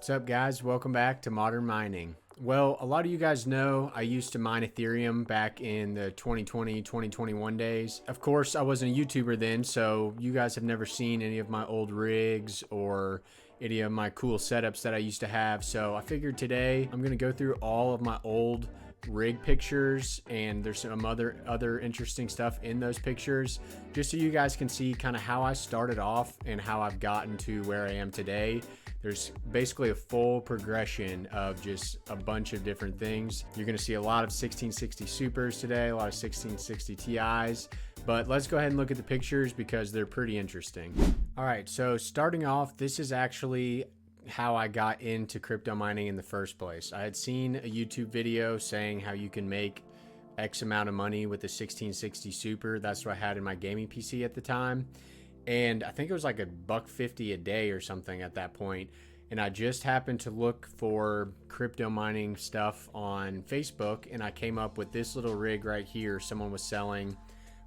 What's up, guys? Welcome back to Modern Mining. Well, a lot of you guys know I used to mine Ethereum back in the 2020, 2021 days. Of course, I wasn't a YouTuber then, so you guys have never seen any of my old rigs or any of my cool setups that I used to have. So I figured today I'm going to go through all of my old rig pictures, and there's some other interesting stuff in those pictures, just so you guys can see kind of how I started off and how I've gotten to where I am today. There's basically a full progression of just a bunch of different things. You're going to see a lot of 1660 Supers today, a lot of 1660 Ti's, but let's go ahead and look at the pictures because they're pretty interesting. All right, so starting off, this is actually how I got into crypto mining in the first place. I had seen a YouTube video saying how you can make X amount of money with the 1660 Super. That's what I had in my gaming PC at the time. And I think it was like $1.50 a day or something at that point. And I just happened to look for crypto mining stuff on Facebook, and I came up with this little rig right here. Someone was selling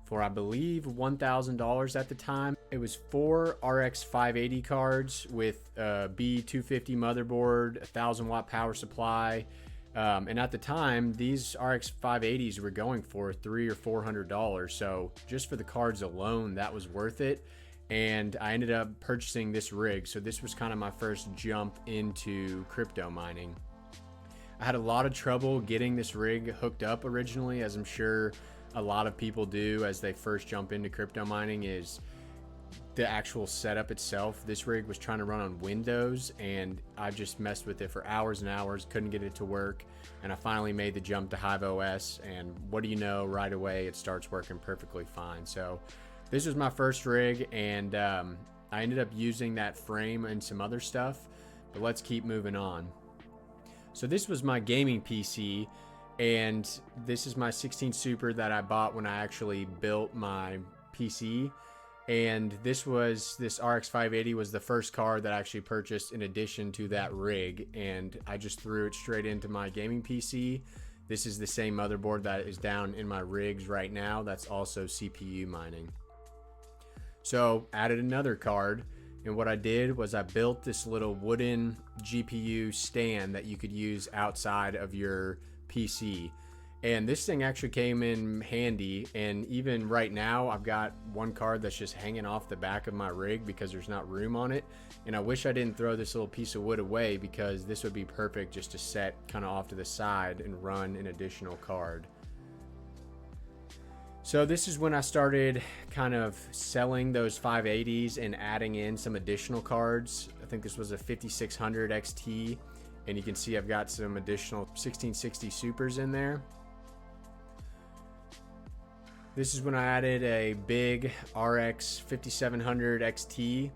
for, I believe, $1,000 at the time. It was 4 RX 580 cards with a B250 motherboard, 1,000 watt power supply. And at the time, these RX 580s were going for $300 or $400. So just for the cards alone, that was worth it. And I ended up purchasing this rig. So this was kind of my first jump into crypto mining. I had a lot of trouble getting this rig hooked up originally, as I'm sure a lot of people do as they first jump into crypto mining, is the actual setup itself. This rig was trying to run on Windows, and I just messed with it for hours and hours, couldn't get it to work, and I finally made the jump to Hiveos, and what do you know, right away it starts working perfectly fine. So this was my first rig, and I ended up using that frame and some other stuff, but let's keep moving on. So this was my gaming PC, and this is my 16 Super that I bought when I actually built my PC. And this RX 580 was the first card that I actually purchased in addition to that rig, and I just threw it straight into my gaming PC. This is the same motherboard that is down in my rigs right now. That's also CPU mining. So added another card, and what I did was I built this little wooden GPU stand that you could use outside of your PC. And this thing actually came in handy, and even right now I've got one card that's just hanging off the back of my rig because there's not room on it, and I wish I didn't throw this little piece of wood away because this would be perfect just to set kind of off to the side and run an additional card. So this is when I started kind of selling those 580s and adding in some additional cards. I think this was a 5600 XT, and you can see I've got some additional 1660 Supers in there. This is when I added a big RX 5700 XT,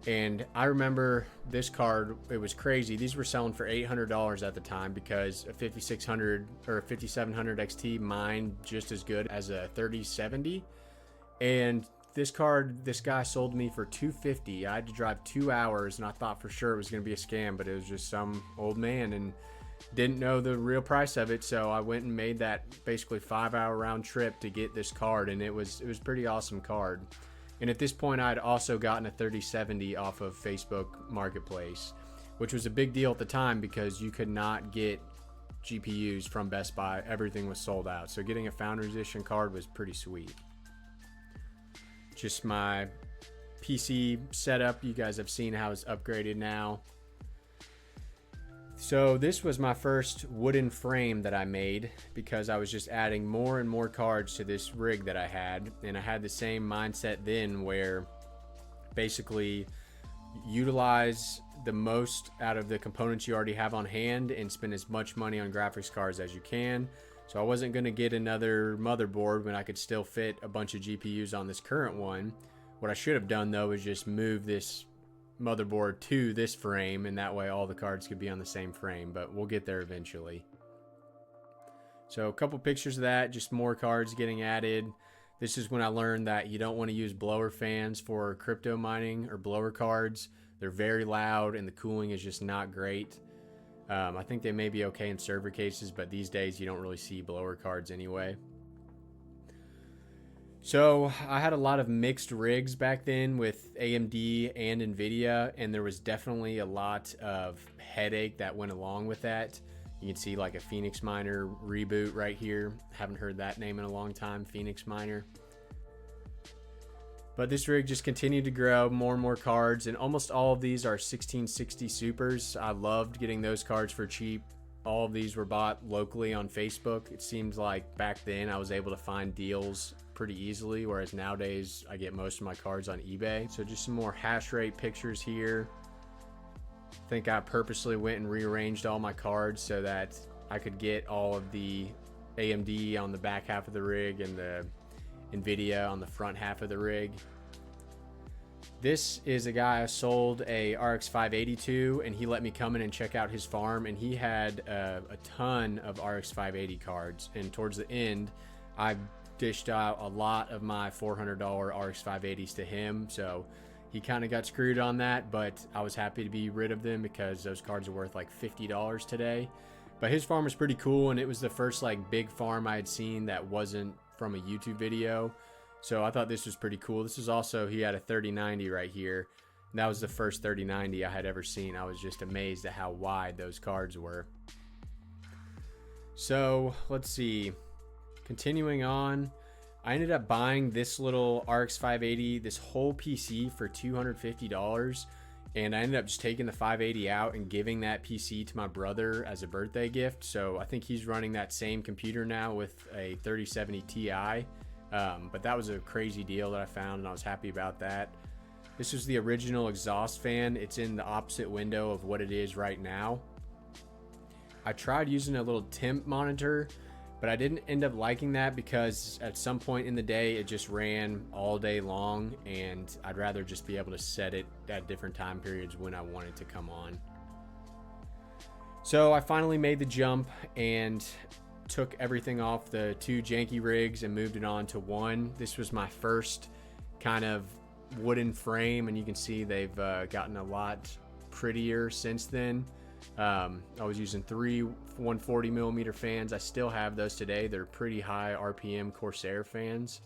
and I remember this card, it was crazy. These were selling for $800 at the time because a 5600 or a 5700 XT mined just as good as a 3070. And this card, this guy sold me for $250. I had to drive 2 hours, and I thought for sure it was going to be a scam, but it was just some old man and didn't know the real price of it. So I went and made that basically 5-hour round trip to get this card, and it was pretty awesome card. And at this point, I had also gotten a 3070 off of Facebook Marketplace, which was a big deal at the time because you could not get GPUs from Best Buy. Everything was sold out. So getting a Founders Edition card was pretty sweet. Just my PC setup. You guys have seen how it's upgraded now. So this was my first wooden frame that I made because I was just adding more and more cards to this rig that I had, and I had the same mindset then where basically utilize the most out of the components you already have on hand and spend as much money on graphics cards as you can. So I wasn't going to get another motherboard when I could still fit a bunch of GPUs on this current one. What I should have done though is just move this motherboard to this frame, and that way all the cards could be on the same frame, but we'll get there eventually. So a couple pictures of that, just more cards getting added. This is when I learned that you don't want to use blower fans for crypto mining or blower cards. They're very loud and the cooling is just not great. I think they may be okay in server cases, but these days you don't really see blower cards anyway. So I had a lot of mixed rigs back then with AMD and NVIDIA, and there was definitely a lot of headache that went along with that. You can see like a Phoenix Miner reboot right here. Haven't heard that name in a long time, Phoenix Miner. But this rig just continued to grow, more and more cards, and almost all of these are 1660 Supers. I loved getting those cards for cheap. All of these were bought locally on Facebook. It seems like back then I was able to find deals pretty easily, whereas nowadays I get most of my cards on eBay. So just some more hash rate pictures here. I think I purposely went and rearranged all my cards so that I could get all of the AMD on the back half of the rig and the NVIDIA on the front half of the rig. This is a guy I sold a RX 580 and he let me come in and check out his farm, and he had a ton of RX 580 cards, and towards the end I dished out a lot of my $400 RX 580s to him, so he kind of got screwed on that, but I was happy to be rid of them because those cards are worth like $50 today. But his farm was pretty cool, and it was the first like big farm I had seen that wasn't from a YouTube video, so I thought this was pretty cool. This is also, he had a 3090 right here, and that was the first 3090 I had ever seen. I was just amazed at how wide those cards were. So let's see, continuing on, I ended up buying this little RX 580, this whole PC for $250, and I ended up just taking the 580 out and giving that PC to my brother as a birthday gift. So I think he's running that same computer now with a 3070 Ti, but that was a crazy deal that I found, and I was happy about that. This was the original exhaust fan. It's in the opposite window of what it is right now. I tried using a little temp monitor, but I didn't end up liking that because at some point in the day it just ran all day long, and I'd rather just be able to set it at different time periods when I want it to come on. So I finally made the jump and took everything off the two janky rigs and moved it on to one. This was my first kind of wooden frame, and you can see they've gotten a lot prettier since then. I was using three 140 millimeter fans. I still have those today. They're pretty high RPM Corsair fans,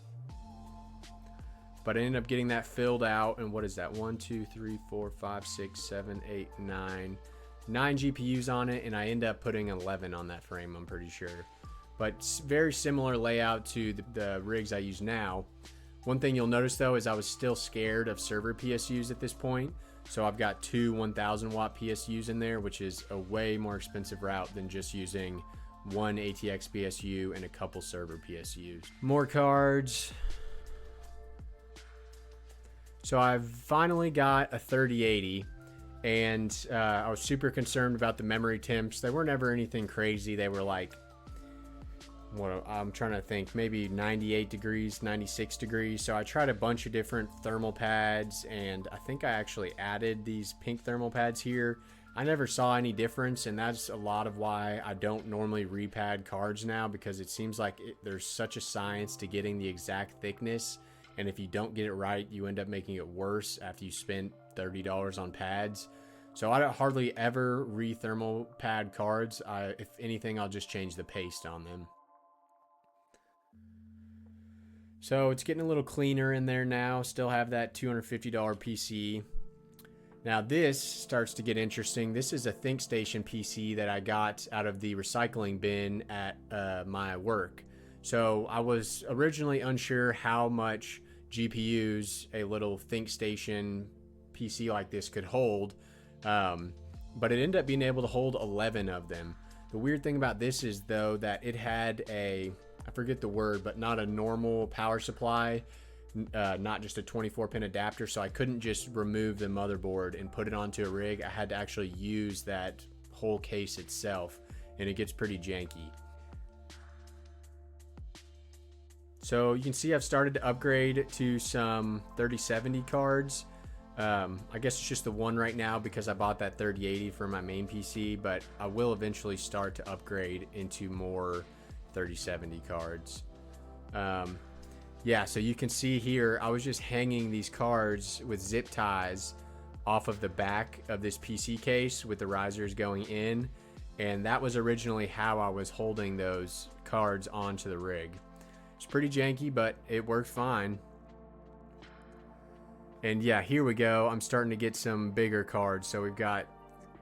but I ended up getting that filled out. And what is that? 1, 2, 3, 4, 5, 6, 7, 8, 9 GPUs on it, and I end up putting 11 on that frame, I'm pretty sure. But very similar layout to the rigs I use now. One thing you'll notice though is I was still scared of server PSUs at this point. So I've got two 1000 watt PSUs in there, which is a way more expensive route than just using one ATX PSU and a couple server PSUs. More cards. So I've finally got a 3080, and I was super concerned about the memory temps. They weren't ever anything crazy. They were like, what, I'm trying to think, maybe 98 degrees, 96 degrees. So I tried a bunch of different thermal pads, and I think I actually added these pink thermal pads here. I never saw any difference, and that's a lot of why I don't normally repad cards now, because it seems like there's such a science to getting the exact thickness, and if you don't get it right, you end up making it worse after you spend $30 on pads. So I don't hardly ever re-thermal pad cards. If anything, I'll just change the paste on them. So it's getting a little cleaner in there now. Still have that $250 PC. Now this starts to get interesting. This is a ThinkStation PC that I got out of the recycling bin at my work. So I was originally unsure how much GPUs a little ThinkStation PC like this could hold, but it ended up being able to hold 11 of them. The weird thing about this is though that it had a, I forget the word, but not a normal power supply, not just a 24-pin adapter, so I couldn't just remove the motherboard and put it onto a rig. I had to actually use that whole case itself, and it gets pretty janky. So you can see I've started to upgrade to some 3070 cards. I guess it's just the one right now because I bought that 3080 for my main PC, but I will eventually start to upgrade into more 3070 cards. Yeah, so you can see here I was just hanging these cards with zip ties off of the back of this PC case with the risers going in, and that was originally how I was holding those cards onto the rig. It's pretty janky, but it worked fine. And yeah, here we go. I'm starting to get some bigger cards. So we've got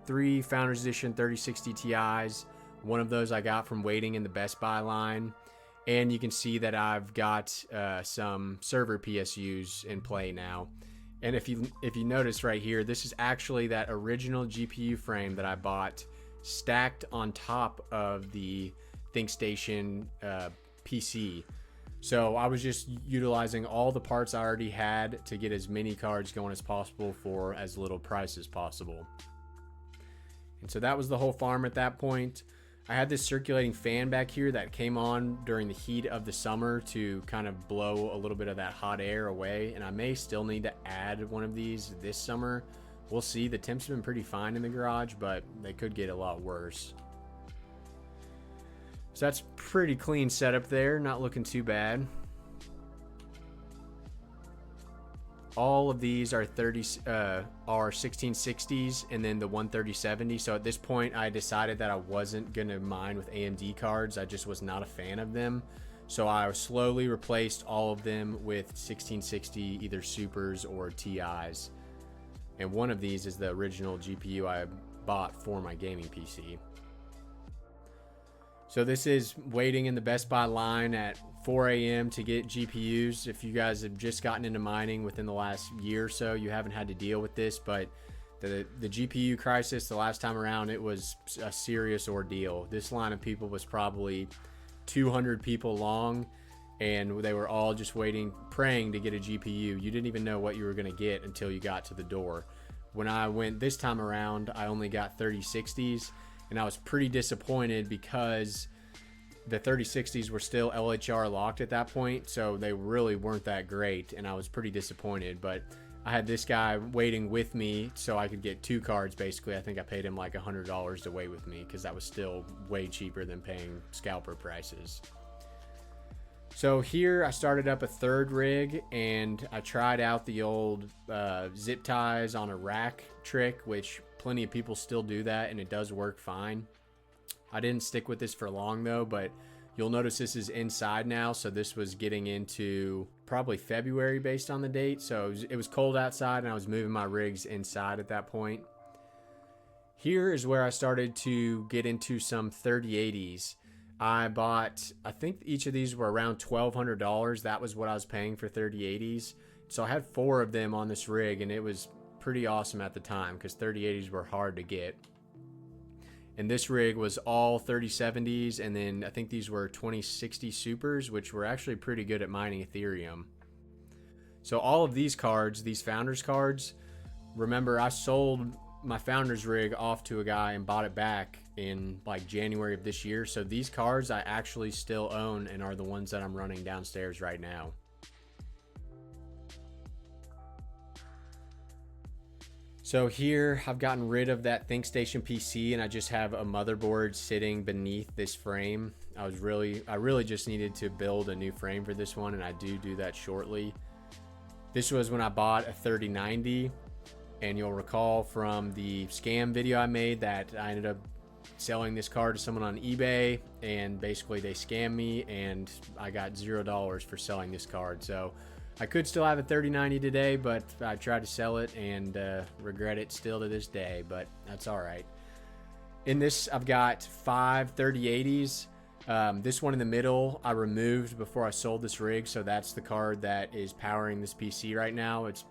3 Founders Edition 3060 Ti's. One of those I got from waiting in the Best Buy line. And you can see that I've got some server PSUs in play now. And if you notice right here, this is actually that original GPU frame that I bought stacked on top of the ThinkStation PC. So I was just utilizing all the parts I already had to get as many cards going as possible for as little price as possible. And so that was the whole farm at that point. I had this circulating fan back here that came on during the heat of the summer to kind of blow a little bit of that hot air away. And I may still need to add one of these this summer. We'll see. The temps have been pretty fine in the garage, but they could get a lot worse. So that's pretty clean setup there, not looking too bad. All of these are 1660s and then the 13070. So at this point I decided that I wasn't gonna mine with AMD cards. I just was not a fan of them. So I slowly replaced all of them with 1660 either Supers or TIs. And one of these is the original GPU I bought for my gaming PC. So this is waiting in the Best Buy line at 4 a.m. to get GPUs. If you guys have just gotten into mining within the last year or so, you haven't had to deal with this, but the GPU crisis the last time around, it was a serious ordeal. This line of people was probably 200 people long, and they were all just waiting, praying to get a GPU. You didn't even know what you were going to get until you got to the door. When I went this time around, I only got 3060s. And I was pretty disappointed because the 3060s were still LHR locked at that point, so they really weren't that great, and I was pretty disappointed. But I had this guy waiting with me so I could get 2 cards basically. I think I paid him like $100 to wait with me because that was still way cheaper than paying scalper prices. So here I started up a 3rd rig, and I tried out the old zip ties on a rack trick, which plenty of people still do that, and it does work fine. I didn't stick with this for long though, but you'll notice this is inside now. So this was getting into probably February based on the date. So it was cold outside and I was moving my rigs inside at that point. Here is where I started to get into some 3080s. I bought, I think each of these were around $1,200. That was what I was paying for 3080s. So I had 4 of them on this rig, and it was pretty awesome at the time because 3080s were hard to get. And this rig was all 3070s, and then I think these were 2060 Supers, which were actually pretty good at mining Ethereum. So all of these cards, these Founders cards, remember I sold my Founders rig off to a guy and bought it back in like January of this year. So these cards I actually still own and are the ones that I'm running downstairs right now. So here I've gotten rid of that ThinkStation PC, and I just have a motherboard sitting beneath this frame. I really just needed to build a new frame for this one, and I do that shortly. This was when I bought a 3090, and you'll recall from the scam video I made that I ended up selling this card to someone on eBay, and basically they scammed me and I got $0 for selling this card. So I could still have a 3090 today, but I tried to sell it and regret it still to this day, but that's all right. In this, I've got 5 3080s. This one in the middle, I removed before I sold this rig, so that's the card that is powering this PC right now. It's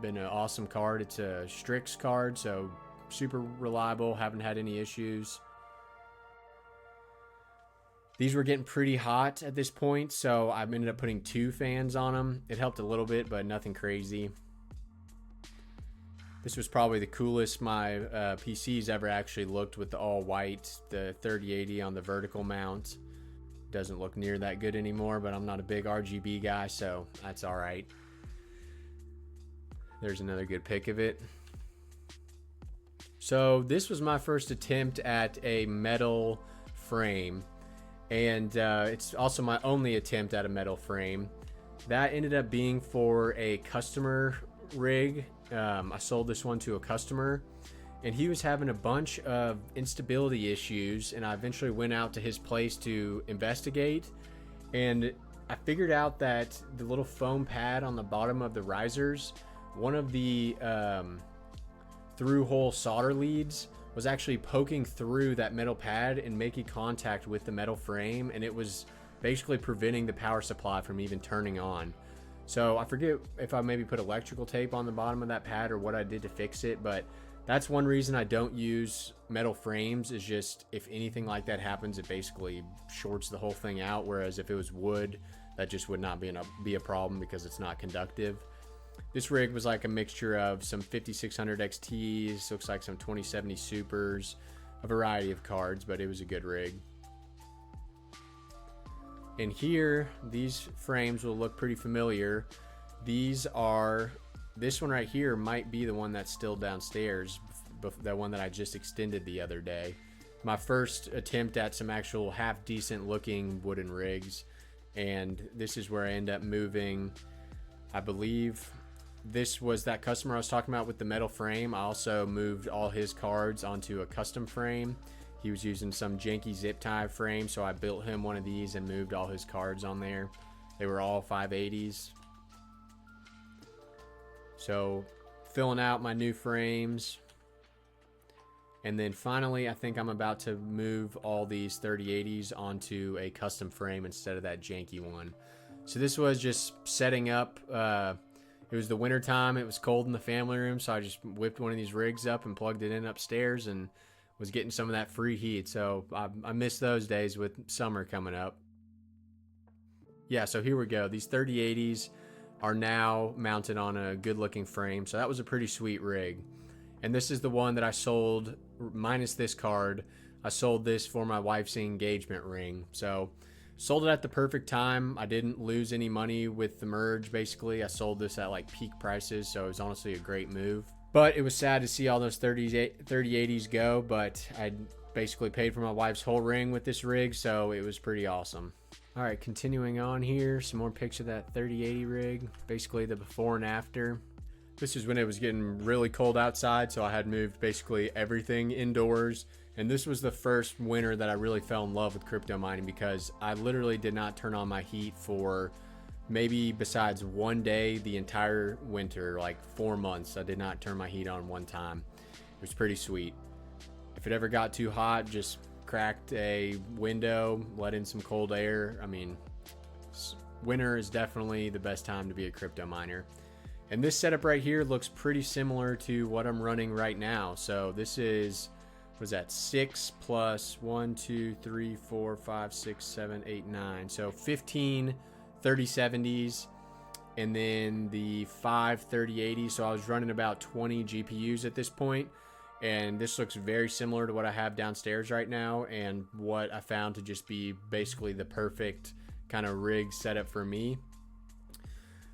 been an awesome card. It's a Strix card, so super reliable, haven't had any issues. These were getting pretty hot at this point, so I ended up putting 2 fans on them. It helped a little bit, but nothing crazy. This was probably the coolest my PC's ever actually looked, with the all white, the 3080 on the vertical mount. Doesn't look near that good anymore, but I'm not a big RGB guy, so that's all right. There's another good pic of it. So this was my first attempt at a metal frame, and it's also my only attempt at a metal frame. That ended up being for a customer rig. I sold this one to a customer, and he was having a bunch of instability issues, and I eventually went out to his place to investigate, and I figured out that the little foam pad on the bottom of the risers, one of the through hole solder leads was actually poking through that metal pad and making contact with the metal frame, and it was basically preventing the power supply from even turning on. So I forget if I maybe put electrical tape on the bottom of that pad or what I did to fix it, but that's one reason I don't use metal frames, is just if anything like that happens, it basically shorts the whole thing out. Whereas if it was wood, that just would not be a problem because it's not conductive. This rig was like a mixture of some 5600 XTs, looks like some 2070 Supers, a variety of cards, but it was a good rig. And here, these frames will look pretty familiar. This one right here might be the one that's still downstairs, that one that I just extended the other day. My first attempt at some actual half decent looking wooden rigs, and this is where I end up moving. I believe this was that customer I was talking about with the metal frame. I also moved all his cards onto a custom frame. He was using some janky zip tie frame, so I built him one of these and moved all his cards on there. They were all 580s. So filling out my new frames. And then finally, I think I'm about to move all these 3080s onto a custom frame instead of that janky one. So this was just setting up. It was the winter time. It was cold in the family room, so I just whipped one of these rigs up and plugged it in upstairs and was getting some of that free heat. So I miss those days with summer coming up. Yeah, so here we go. These 3080s are now mounted on a good looking frame, so that was a pretty sweet rig. And this is the one that I sold minus this card. I sold this for my wife's engagement ring, so sold it at the perfect time. I didn't lose any money with the merge. Basically, I sold this at like peak prices, so it was honestly a great move. But it was sad to see all those 3080s go, but I basically paid for my wife's whole ring with this rig, so it was pretty awesome. All right, continuing on here, some more pics of that 3080 rig, basically the before and after. This is when it was getting really cold outside, so I had moved basically everything indoors. And this was the first winter that I really fell in love with crypto mining, because I literally did not turn on my heat for maybe besides one day the entire winter, like 4 months. I did not turn my heat on one time. It was pretty sweet. If it ever got too hot, just cracked a window, let in some cold air. I mean, winter is definitely the best time to be a crypto miner. And this setup right here looks pretty similar to what I'm running right now. So this is, what is that, 6 plus 1, 2, 3, 4, 5, 6, 7, 8, 9. So 15 3070s and then the 5 3080s. So I was running about 20 GPUs at this point. And this looks very similar to what I have downstairs right now, and what I found to just be basically the perfect kind of rig setup for me.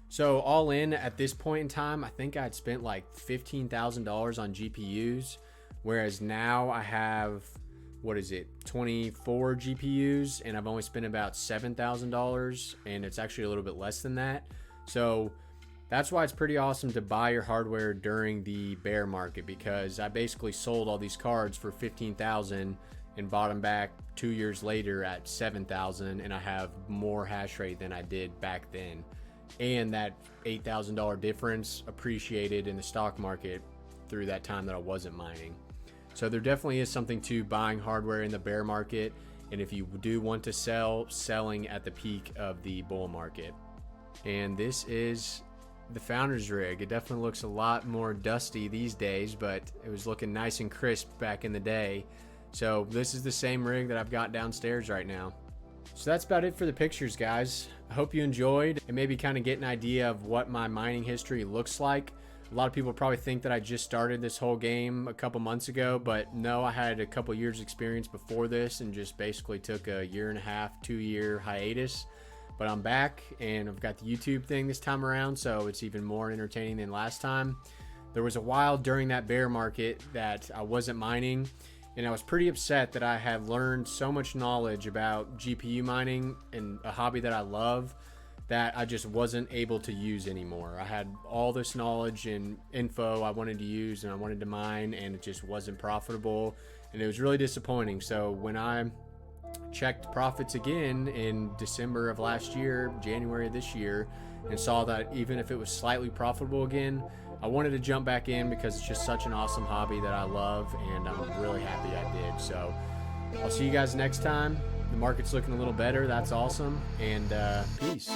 So all in at this point in time, I think I'd spent like $15,000 on GPUs, whereas now I have, 24 GPUs, and I've only spent about $7,000, and it's actually a little bit less than that. So that's why it's pretty awesome to buy your hardware during the bear market, because I basically sold all these cards for $15,000 and bought them back 2 years later at $7,000, and I have more hash rate than I did back then. And that $8,000 difference appreciated in the stock market through that time that I wasn't mining. So there definitely is something to buying hardware in the bear market, and if you do want to sell, selling at the peak of the bull market. And this is the founder's rig. It definitely looks a lot more dusty these days, but it was looking nice and crisp back in the day. So this is the same rig that I've got downstairs right now. So that's about it for the pictures, guys. I hope you enjoyed and maybe kind of get an idea of what my mining history looks like. A lot of people probably think that I just started this whole game a couple months ago, but no, I had a couple years experience before this and just basically took a 1.5 to 2 year hiatus. But I'm back, and I've got the YouTube thing this time around, so it's even more entertaining than last time. There was a while during that bear market that I wasn't mining, and I was pretty upset that I had learned so much knowledge about GPU mining and a hobby that I love that I just wasn't able to use anymore. I had all this knowledge and info I wanted to use and I wanted to mine, and it just wasn't profitable, and it was really disappointing. So when I checked profits again in December of last year, January of this year, and saw that even if it was slightly profitable again, I wanted to jump back in because it's just such an awesome hobby that I love, and I'm really happy I did. So I'll see you guys next time. The market's looking a little better. That's awesome. And peace.